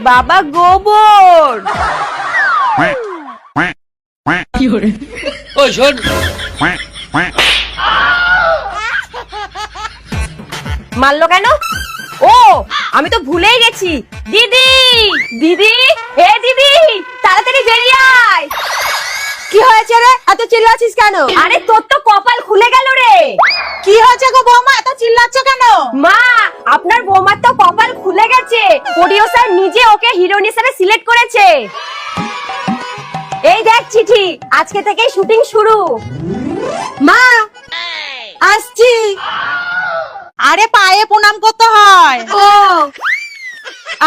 বাবা গোবর। ওই শোন, মারলো কেন? ও আমি তো ভুলেই গেছি। দিদি দিদি, এ দিদি তাড়াতাড়ি বেরিয়ে আয়। কি হয়েছে রে, এত চিল্লাচ্ছিস কেন? আরে তোর তো কপাল খুলে গেল রে। কি হয়েছে গো বৌমা, এত চিল্লাচ্ছ কেন? মা, আপনার বৌমার তো কপাল খুলে গেছে। প্রোডিউসার নিজে ওকে হিরোইন হিসেবে সিলেক্ট করেছে। এই দেখ চিঠি, আজকে থেকেই শুটিং শুরু। মা আসছি। আরে পায়ে প্রণাম করতে হয়। ও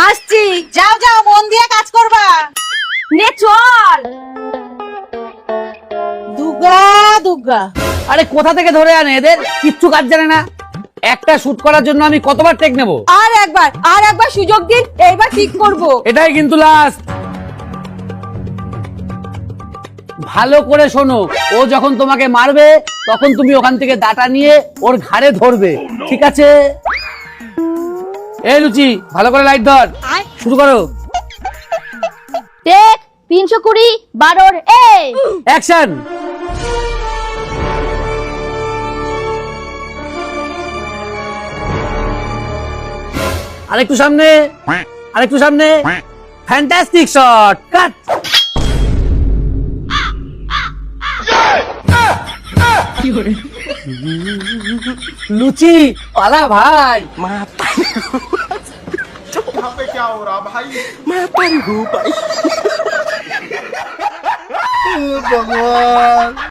আসছি। যাও যাও, মন দিয়ে কাজ করবা। নে চল। দুর্গা দুর্গা। আরে কোথা থেকে ধরে আনে এদের? কিচ্ছু কাজ জানে না। একটা শুট করার জন্য আমি কতবার টেক নেব? আর একবার সুযোগ দিন, এইবার ঠিক করব। এটাই কিন্তু লাস্ট। ভালো করে শোনো, ও যখন তোমাকে মারবে তখন তুমি ওখান থেকে দাঁটা নিয়ে ওর ঘাড়ে ধরবে, ঠিক আছে? এই লুচি, ভালো করে লাইট ধর, শুরু করো। টেক 320 12 এ অ্যাকশন। আরেকটু সামনে, আরেকটু সামনে। ফ্যান্টাস্টিক শট, কাট। লুচি পালা ভাই। यहाँ पे क्या हो रहा भाई? मैं पर हूँ भाई। भगवान।